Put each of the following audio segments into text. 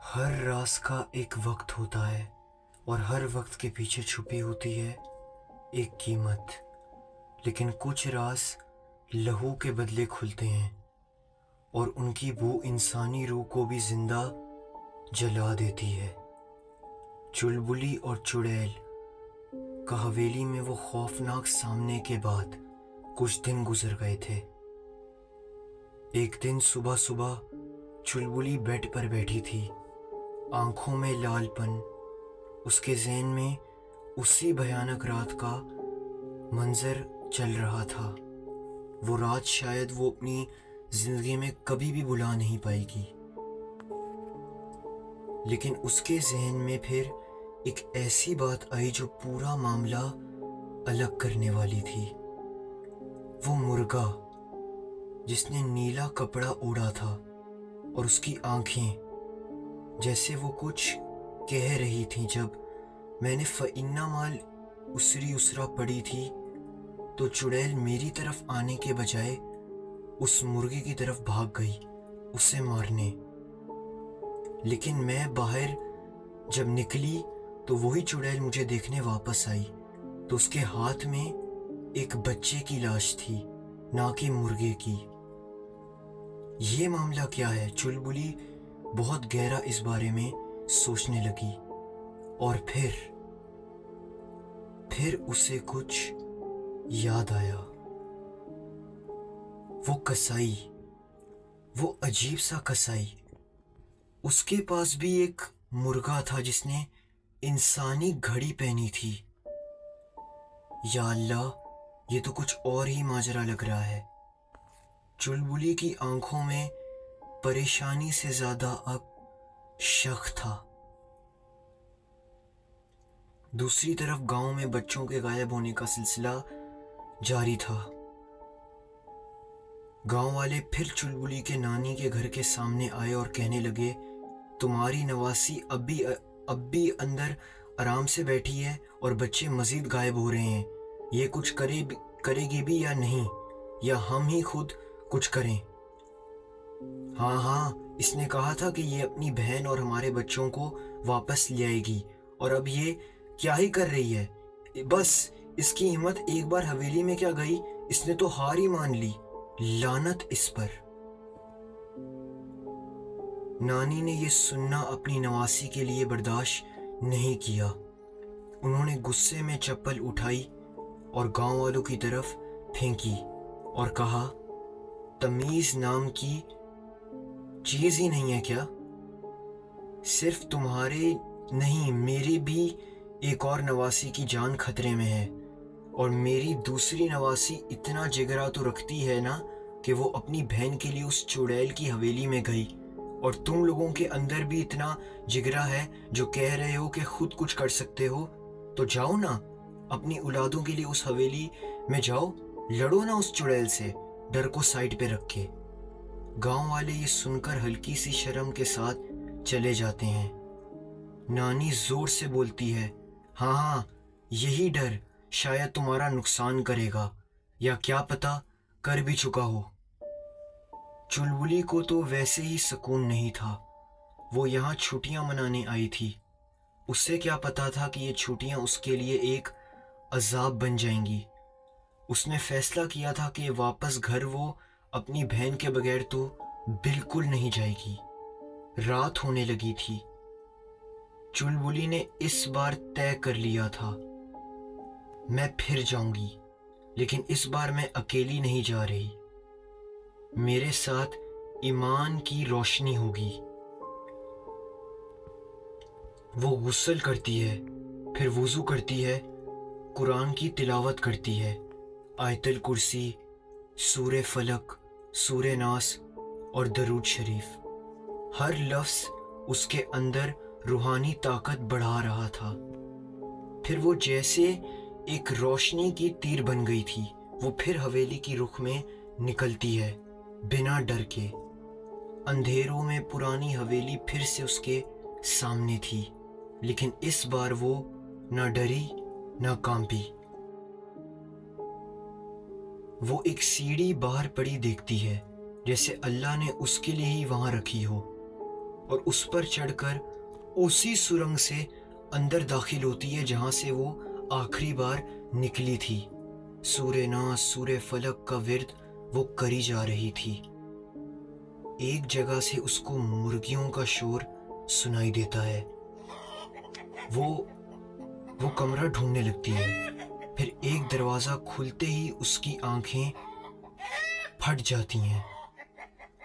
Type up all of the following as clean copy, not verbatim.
ہر راز کا ایک وقت ہوتا ہے اور ہر وقت کے پیچھے چھپی ہوتی ہے ایک قیمت، لیکن کچھ راز لہو کے بدلے کھلتے ہیں اور ان کی بو انسانی روح کو بھی زندہ جلا دیتی ہے۔ چلبلی اور چڑیل کا حویلی میں وہ خوفناک سامنے کے بعد کچھ دن گزر گئے تھے۔ ایک دن صبح صبح چلبلی بیڈ پر بیٹھی تھی، آنکھوں میں لال پن، اس کے ذہن میں اسی بھیانک رات کا منظر چل رہا تھا۔ وہ رات شاید وہ اپنی زندگی میں کبھی بھی بھلا نہیں پائے گی، لیکن اس کے ذہن میں پھر ایک ایسی بات آئی جو پورا معاملہ الگ کرنے والی تھی۔ وہ مرغا جس نے نیلا کپڑا اوڑھا تھا اور اس کی آنکھیں جیسے وہ کچھ کہہ رہی تھیں۔ جب میں نے فَإِنَّ مَال اسری اسرا پڑھی تھی تو چڑیل میری طرف آنے کے بجائے اس مرغے کی طرف بھاگ گئی اسے مارنے، لیکن میں باہر جب نکلی تو وہی چڑیل مجھے دیکھنے واپس آئی تو اس کے ہاتھ میں ایک بچے کی لاش تھی، نہ کہ مرغے کی۔ یہ معاملہ کیا ہے؟ چلبلی بہت گہرا اس بارے میں سوچنے لگی، اور پھر اسے کچھ یاد آیا۔ وہ کسائی، وہ عجیب سا کسائی، اس کے پاس بھی ایک مرغا تھا جس نے انسانی گھڑی پہنی تھی۔ یا اللہ، یہ تو کچھ اور ہی ماجرا لگ رہا ہے۔ چلبلی کی آنکھوں میں پریشانی سے زیادہ اب شک تھا۔ دوسری طرف گاؤں میں بچوں کے غائب ہونے کا سلسلہ جاری تھا۔ گاؤں والے پھر چلبلی کے نانی کے گھر کے سامنے آئے اور کہنے لگے، تمہاری نواسی اب بھی اندر آرام سے بیٹھی ہے اور بچے مزید غائب ہو رہے ہیں۔ یہ کچھ کرے گی بھی یا نہیں، یا ہم ہی خود کچھ کریں؟ ہاں، اس نے کہا تھا کہ یہ اپنی بہن اور ہمارے بچوں کو واپس لے آئے گی، اور اب یہ کیا ہی کر رہی ہے؟ بس اس کی ہمت ایک بار حویلی میں کیا گئی، اس نے تو ہار ہی مان لی، لعنت اس پر۔ نانی نے یہ سننا اپنی نواسی کے لیے برداشت نہیں کیا۔ انہوں نے غصے میں چپل اٹھائی اور گاؤں والوں کی طرف پھینکی اور کہا، تمیز نام کی چیز ہی نہیں ہے کیا؟ صرف تمہارے نہیں، میری بھی ایک اور نواسی کی جان خطرے میں ہے، اور میری دوسری نواسی اتنا جگرا تو رکھتی ہے نا کہ وہ اپنی بہن کے لیے اس چڑیل کی حویلی میں گئی، اور تم لوگوں کے اندر بھی اتنا جگرا ہے جو کہہ رہے ہو کہ خود کچھ کر سکتے ہو، تو جاؤ نا اپنی اولادوں کے لیے اس حویلی میں جاؤ، لڑو نا اس چڑیل سے، ڈر کو سائڈ پہ رکھ کے۔ گاؤں والے یہ سن کر ہلکی سی شرم کے ساتھ چلے جاتے ہیں۔ نانی زور سے بولتی ہے، ہاں، یہی ڈر شاید تمہارا نقصان کرے گا، یا کیا پتہ کر بھی چکا ہو۔ چلبلی کو تو ویسے ہی سکون نہیں تھا، وہ یہاں چھٹیاں منانے آئی تھی۔ اس سے کیا پتا تھا کہ یہ چھٹیاں اس کے لیے ایک عذاب بن جائیں گی۔ اس نے فیصلہ کیا تھا کہ واپس گھر وہ اپنی بہن کے بغیر تو بالکل نہیں جائے گی۔ رات ہونے لگی تھی۔ چلبلی نے اس بار طے کر لیا تھا، میں پھر جاؤں گی، لیکن اس بار میں اکیلی نہیں جا رہی، میرے ساتھ ایمان کی روشنی ہوگی۔ وہ غسل کرتی ہے، پھر وضو کرتی ہے، قرآن کی تلاوت کرتی ہے، آیت الکرسی، سورہ فلق، سورہ ناس اور درود شریف۔ ہر لفظ اس کے اندر روحانی طاقت بڑھا رہا تھا۔ پھر وہ جیسے ایک روشنی کی تیر بن گئی تھی۔ وہ پھر حویلی کی رخ میں نکلتی ہے بنا ڈر کے۔ اندھیروں میں پرانی حویلی پھر سے اس کے سامنے تھی، لیکن اس بار وہ نہ ڈری نہ کانپی۔ وہ ایک سیڑھی باہر پڑی دیکھتی ہے، جیسے اللہ نے اس کے لیے ہی وہاں رکھی ہو۔ اور اس پر چڑھ کر اسی سرنگ سے اندر داخل ہوتی ہے جہاں سے وہ آخری بار نکلی تھی۔ سورہ ناس، سورہ فلق کا ورد وہ کری جا رہی تھی۔ ایک جگہ سے اس کو مرغیوں کا شور سنائی دیتا ہے۔ وہ کمرہ ڈھونڈنے لگتی ہے۔ پھر ایک دروازہ کھلتے ہی اس کی آنکھیں پھٹ جاتی ہیں۔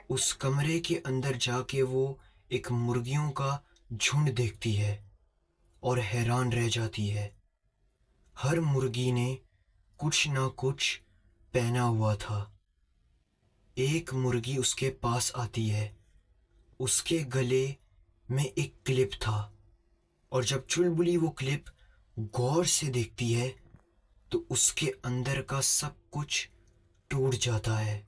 اس کمرے کے اندر جا کے وہ ایک مرغیوں کا جھنڈ دیکھتی ہے اور حیران رہ جاتی ہے۔ ہر مرغی نے کچھ نہ کچھ پہنا ہوا تھا۔ ایک مرغی اس کے پاس آتی ہے۔ اس کے گلے میں ایک کلپ تھا، اور جب چلبلی وہ کلپ غور سے دیکھتی ہے تو اس کے اندر کا سب کچھ ٹوٹ جاتا ہے۔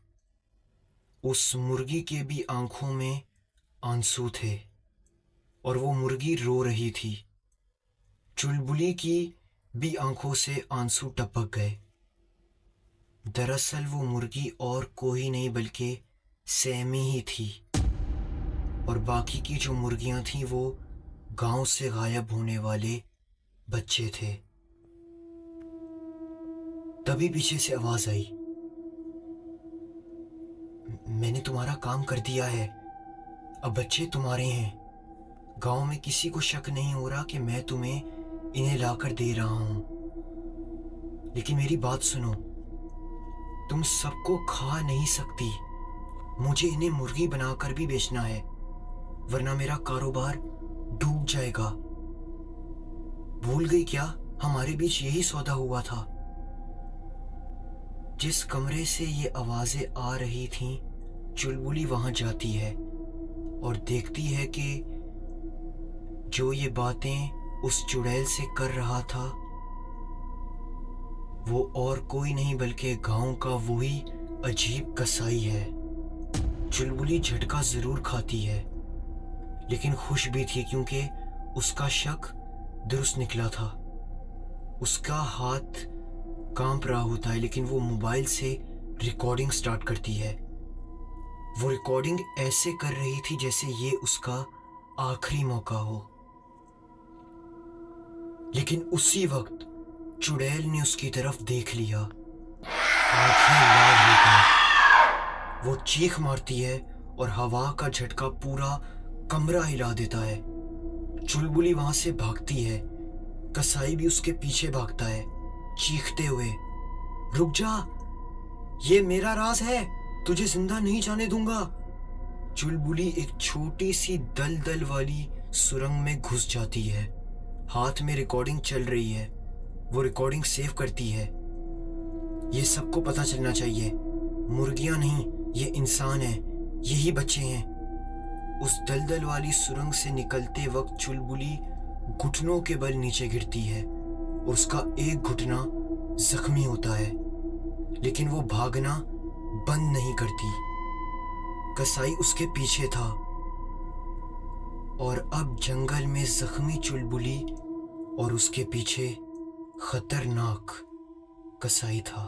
اس مرغی کے بھی آنکھوں میں آنسو تھے اور وہ مرغی رو رہی تھی۔ چلبلی کی بھی آنکھوں سے آنسو ٹپک گئے۔ دراصل وہ مرغی اور کوئی نہیں بلکہ سیمی ہی تھی، اور باقی کی جو مرغیاں تھیں وہ گاؤں سے غائب ہونے والے بچے تھے۔ تبھی پیچھے سے آواز آئی، میں نے تمہارا کام کر دیا ہے، اب بچے تمہارے ہیں۔ گاؤں میں کسی کو شک نہیں ہو رہا کہ میں تمہیں انہیں لا کر دے رہا ہوں۔ لیکن میری بات سنو، تم سب کو کھا نہیں سکتی، مجھے انہیں مرغی بنا کر بھی بیچنا ہے، ورنہ میرا کاروبار ڈوب جائے گا۔ بھول گئی کیا ہمارے بیچ یہی سودا ہوا تھا؟ جس کمرے سے یہ آوازیں آ رہی تھیں، چلبلی وہاں جاتی ہے اور دیکھتی ہے کہ جو یہ باتیں اس چڑیل سے کر رہا تھا وہ اور کوئی نہیں بلکہ گاؤں کا وہی عجیب کسائی ہے۔ چلبلی جھٹکا ضرور کھاتی ہے، لیکن خوش بھی تھی کیونکہ اس کا شک درست نکلا تھا۔ اس کا ہاتھ کانپ رہا ہوتا ہے، لیکن وہ موبائل سے ریکارڈنگ سٹارٹ کرتی ہے۔ وہ ریکارڈنگ ایسے کر رہی تھی جیسے یہ اس کا آخری موقع ہو۔ لیکن اسی وقت چڑیل نے اس کی طرف دیکھ لیا، آنکھیں لال ہو گئی۔ وہ چیخ مارتی ہے اور ہوا کا جھٹکا پورا کمرہ ہلا دیتا ہے۔ چلبلی وہاں سے بھاگتی ہے، کسائی بھی اس کے پیچھے بھاگتا ہے چیختے ہوئے، رک جا، یہ میرا راز ہے، تجھے زندہ نہیں جانے دوں گا۔ چلبلی ایک چھوٹی سی دلدل والی سرنگ میں گھس جاتی ہے۔ ہاتھ میں ریکارڈنگ چل رہی ہے، وہ ریکارڈنگ سیو کرتی ہے۔ یہ سب کو پتہ چلنا چاہیے، مرغیاں نہیں، یہ انسان ہیں، یہی بچے ہیں۔ اس دلدل والی سرنگ سے نکلتے وقت چلبلی گھٹنوں کے بل نیچے گرتی ہے اور اس کا ایک گھٹنا زخمی ہوتا ہے، لیکن وہ بھاگنا بند نہیں کرتی۔ کسائی اس کے پیچھے تھا اور اب جنگل میں زخمی چلبلی اور اس کے پیچھے خطرناک کسائی تھا۔